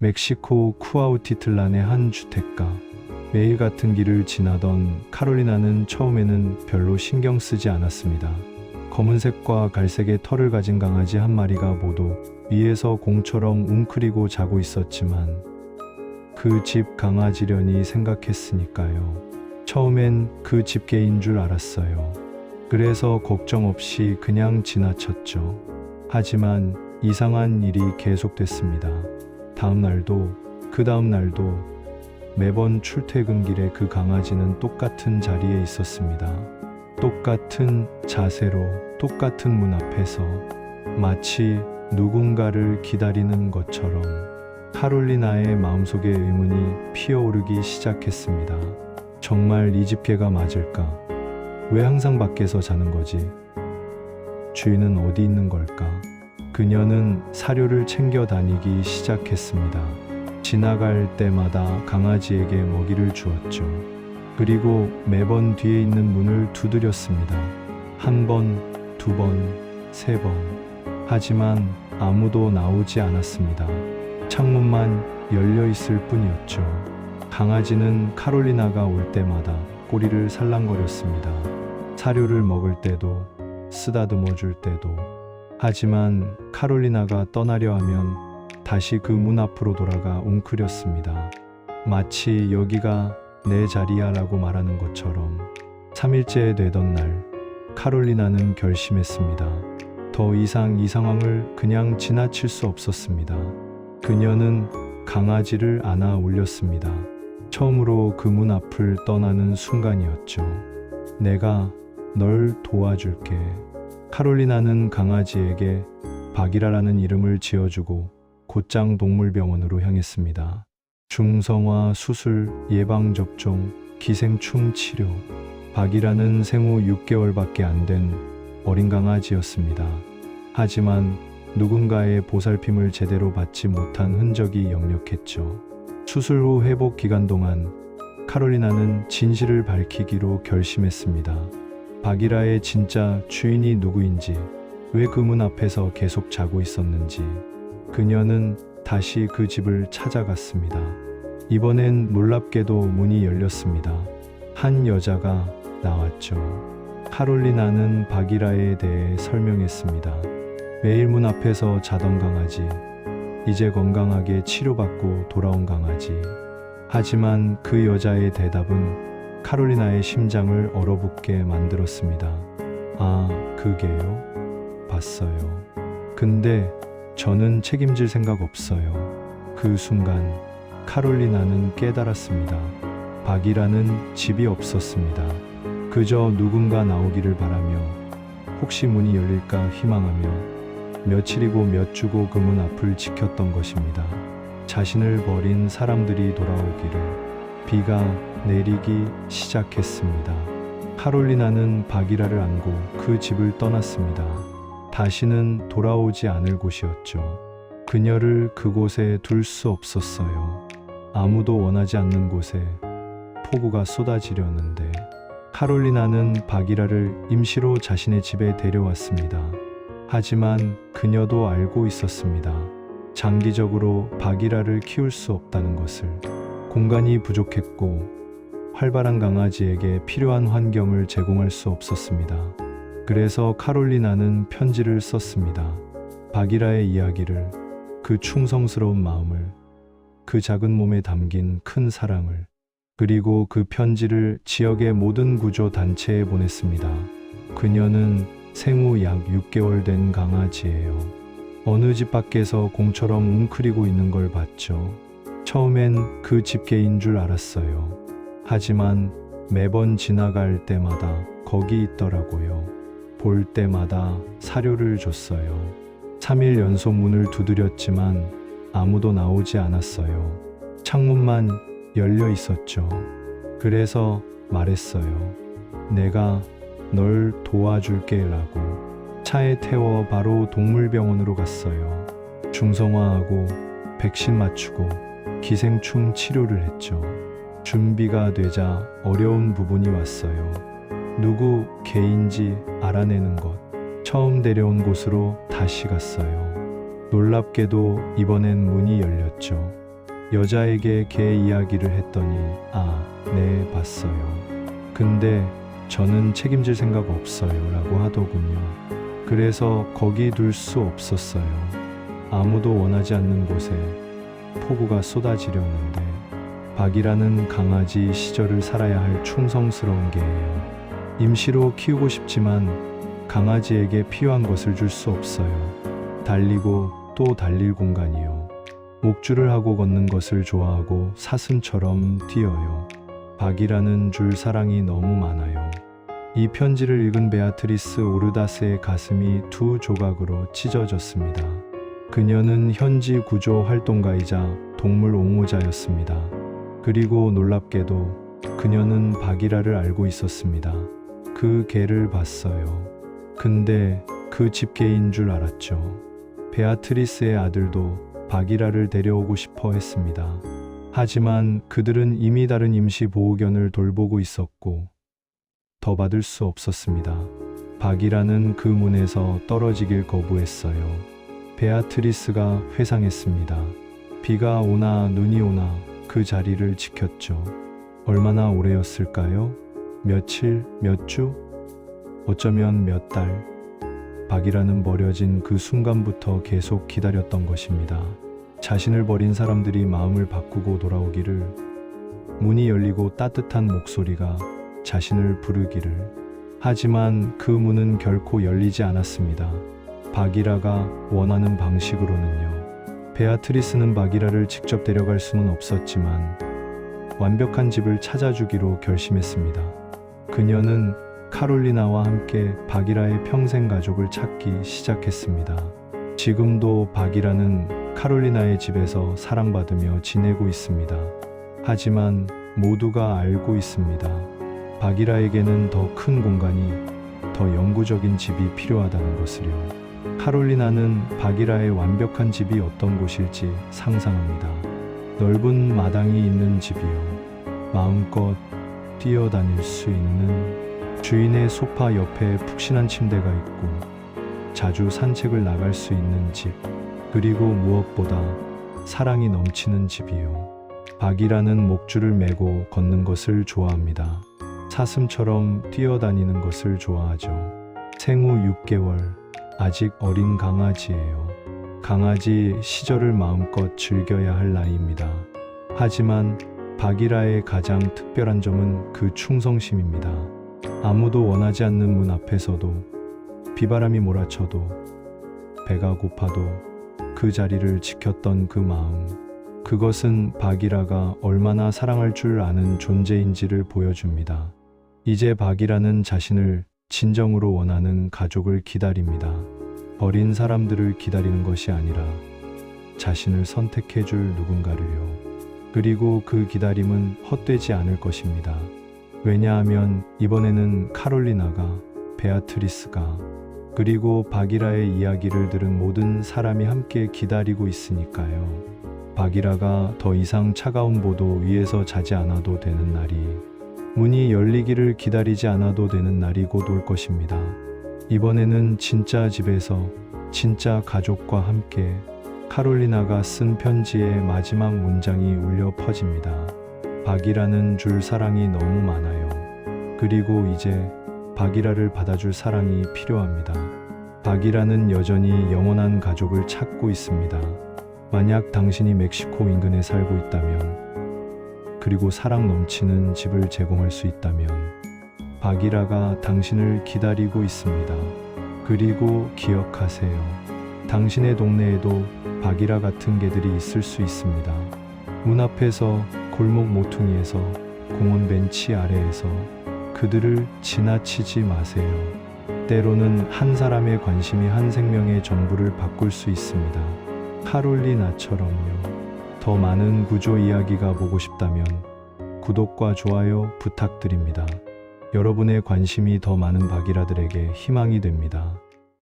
멕시코 쿠아우티틀란의 한 주택가. 매일 같은 길을 지나던 카롤리나는 처음에는 별로 신경 쓰지 않았습니다. 검은색과 갈색의 털을 가진 강아지 한 마리가 모두 위에서 공처럼 웅크리고 자고 있었지만 그 집 강아지려니 생각했으니까요. 처음엔 그 집개인 줄 알았어요. 그래서 걱정 없이 그냥 지나쳤죠. 하지만 이상한 일이 계속됐습니다. 다음 날도 그 다음 날도 매번 출퇴근길에 그 강아지는 똑같은 자리에 있었습니다. 똑같은 자세로 똑같은 문 앞에서 마치 누군가를 기다리는 것처럼 카롤리나의 마음속에 의문이 피어오르기 시작했습니다. 정말 이 집 개가 맞을까? 왜 항상 밖에서 자는 거지? 주인은 어디 있는 걸까? 그녀는 사료를 챙겨 다니기 시작했습니다. 지나갈 때마다 강아지에게 먹이를 주었죠. 그리고 매번 뒤에 있는 문을 두드렸습니다. 한 번, 두 번, 세 번. 하지만 아무도 나오지 않았습니다. 창문만 열려 있을 뿐이었죠. 강아지는 카롤리나가 올 때마다 꼬리를 살랑거렸습니다. 사료를 먹을 때도, 쓰다듬어 줄 때도. 하지만 카롤리나가 떠나려 하면 다시 그 문 앞으로 돌아가 웅크렸습니다. 마치 여기가 내 자리야 라고 말하는 것처럼. 3일째 되던 날, 카롤리나는 결심했습니다. 더 이상 이 상황을 그냥 지나칠 수 없었습니다. 그녀는 강아지를 안아 올렸습니다. 처음으로 그 문 앞을 떠나는 순간이었죠. 내가 널 도와줄게. 카롤리나는 강아지에게 바기라라는 이름을 지어주고 곧장 동물병원으로 향했습니다. 중성화 수술, 예방접종, 기생충 치료. 바기라는 생후 6개월밖에 안 된 어린 강아지였습니다. 하지만 누군가의 보살핌을 제대로 받지 못한 흔적이 역력했죠. 수술 후 회복 기간 동안 카롤리나는 진실을 밝히기로 결심했습니다. 바기라의 진짜 주인이 누구인지, 왜 그 문 앞에서 계속 자고 있었는지. 그녀는 다시 그 집을 찾아갔습니다. 이번엔 놀랍게도 문이 열렸습니다. 한 여자가 나왔죠. 카롤리나는 바기라에 대해 설명했습니다. 매일 문 앞에서 자던 강아지, 이제 건강하게 치료받고 돌아온 강아지. 하지만 그 여자의 대답은 카롤리나의 심장을 얼어붙게 만들었습니다. 아, 그게요? 봤어요. 근데 저는 책임질 생각 없어요. 그 순간 카롤리나는 깨달았습니다. 바기라는 집이 없었습니다. 그저 누군가 나오기를 바라며, 혹시 문이 열릴까 희망하며 며칠이고 몇 주고 그 문 앞을 지켰던 것입니다. 자신을 버린 사람들이 돌아오기를. 비가 내리기 시작했습니다. 카롤리나는 바기라를 안고 그 집을 떠났습니다. 다시는 돌아오지 않을 곳이었죠. 그녀를 그곳에 둘 수 없었어요. 아무도 원하지 않는 곳에 폭우가 쏟아지려는데 카롤리나는 바기라를 임시로 자신의 집에 데려왔습니다. 하지만 그녀도 알고 있었습니다. 장기적으로 바기라를 키울 수 없다는 것을. 공간이 부족했고 활발한 강아지에게 필요한 환경을 제공할 수 없었습니다. 그래서 카롤리나는 편지를 썼습니다. 바기라의 이야기를, 그 충성스러운 마음을, 그 작은 몸에 담긴 큰 사랑을. 그리고 그 편지를 지역의 모든 구조 단체에 보냈습니다. 그녀는 생후 약 6개월 된 강아지예요. 어느 집 밖에서 공처럼 웅크리고 있는 걸 봤죠. 처음엔 그 집개인 줄 알았어요. 하지만 매번 지나갈 때마다 거기 있더라고요. 볼 때마다 사료를 줬어요. 3일 연속 문을 두드렸지만 아무도 나오지 않았어요. 창문만 열려 있었죠. 그래서 말했어요. 내가 널 도와줄게 라고. 차에 태워 바로 동물병원으로 갔어요. 중성화하고 백신 맞추고 기생충 치료를 했죠. 준비가 되자 어려운 부분이 왔어요. 누구 개인지 알아내는 것. 처음 데려온 곳으로 다시 갔어요. 놀랍게도 이번엔 문이 열렸죠. 여자에게 개 이야기를 했더니 네, 봤어요. 근데 저는 책임질 생각 없어요 라고 하더군요. 그래서 거기 둘 수 없었어요. 아무도 원하지 않는 곳에 폭우가 쏟아지려는데 박이라는 강아지 시절을 살아야 할 충성스러운 개예요. 임시로 키우고 싶지만 강아지에게 필요한 것을 줄 수 없어요. 달리고 또 달릴 공간이요. 목줄을 하고 걷는 것을 좋아하고 사슴처럼 뛰어요. 박이라는 줄 사랑이 너무 많아요. 이 편지를 읽은 베아트리스 오르다스의 가슴이 두 조각으로 찢어졌습니다. 그녀는 현지 구조 활동가이자 동물 옹호자였습니다. 그리고 놀랍게도 그녀는 바기라를 알고 있었습니다. 그 개를 봤어요. 근데 그 집개인 줄 알았죠. 베아트리스의 아들도 바기라를 데려오고 싶어 했습니다. 하지만 그들은 이미 다른 임시 보호견을 돌보고 있었고 더 받을 수 없었습니다. 바기라는 그 문에서 떨어지길 거부했어요. 베아트리스가 회상했습니다. 비가 오나 눈이 오나 그 자리를 지켰죠. 얼마나 오래였을까요? 며칠, 몇 주? 어쩌면 몇 달. 박이라는 버려진 그 순간부터 계속 기다렸던 것입니다. 자신을 버린 사람들이 마음을 바꾸고 돌아오기를, 문이 열리고 따뜻한 목소리가 자신을 부르기를. 하지만 그 문은 결코 열리지 않았습니다. 바기라가 원하는 방식으로는요. 베아트리스는 바기라를 직접 데려갈 수는 없었지만 완벽한 집을 찾아주기로 결심했습니다. 그녀는 카롤리나와 함께 바기라의 평생 가족을 찾기 시작했습니다. 지금도 바기라는 카롤리나의 집에서 사랑받으며 지내고 있습니다. 하지만 모두가 알고 있습니다. 바기라에게는 더 큰 공간이, 더 영구적인 집이 필요하다는 것을요. 카롤리나는 바기라의 완벽한 집이 어떤 곳일지 상상합니다. 넓은 마당이 있는 집이요. 마음껏 뛰어다닐 수 있는, 주인의 소파 옆에 푹신한 침대가 있고 자주 산책을 나갈 수 있는 집, 그리고 무엇보다 사랑이 넘치는 집이요. 박이라는 목줄을 메고 걷는 것을 좋아합니다. 사슴처럼 뛰어다니는 것을 좋아하죠. 생후 6개월, 아직 어린 강아지예요. 강아지 시절을 마음껏 즐겨야 할 나이입니다. 하지만 바기라의 가장 특별한 점은 그 충성심입니다. 아무도 원하지 않는 문 앞에서도, 비바람이 몰아쳐도, 배가 고파도 그 자리를 지켰던 그 마음, 그것은 바기라가 얼마나 사랑할 줄 아는 존재인지를 보여줍니다. 이제 바기라는 자신을 진정으로 원하는 가족을 기다립니다. 버린 사람들을 기다리는 것이 아니라 자신을 선택해줄 누군가를요. 그리고 그 기다림은 헛되지 않을 것입니다. 왜냐하면 이번에는 카롤리나가, 베아트리스가, 그리고 바기라의 이야기를 들은 모든 사람이 함께 기다리고 있으니까요. 바기라가 더 이상 차가운 보도 위에서 자지 않아도 되는 날이, 문이 열리기를 기다리지 않아도 되는 날이 곧 올 것입니다. 이번에는 진짜 집에서, 진짜 가족과 함께 카롤리나가 쓴 편지의 마지막 문장이 울려 퍼집니다. 바기라는 줄 사랑이 너무 많아요. 그리고 이제 바기라를 받아줄 사랑이 필요합니다. 바기라는 여전히 영원한 가족을 찾고 있습니다. 만약 당신이 멕시코 인근에 살고 있다면, 그리고 사랑 넘치는 집을 제공할 수 있다면, 바기라가 당신을 기다리고 있습니다. 그리고 기억하세요. 당신의 동네에도 바기라 같은 개들이 있을 수 있습니다. 문 앞에서, 골목 모퉁이에서, 공원 벤치 아래에서 그들을 지나치지 마세요. 때로는 한 사람의 관심이 한 생명의 전부를 바꿀 수 있습니다. 카롤리나처럼요. 더 많은 구조 이야기가 보고 싶다면 구독과 좋아요 부탁드립니다. 여러분의 관심이 더 많은 바기라들에게 희망이 됩니다.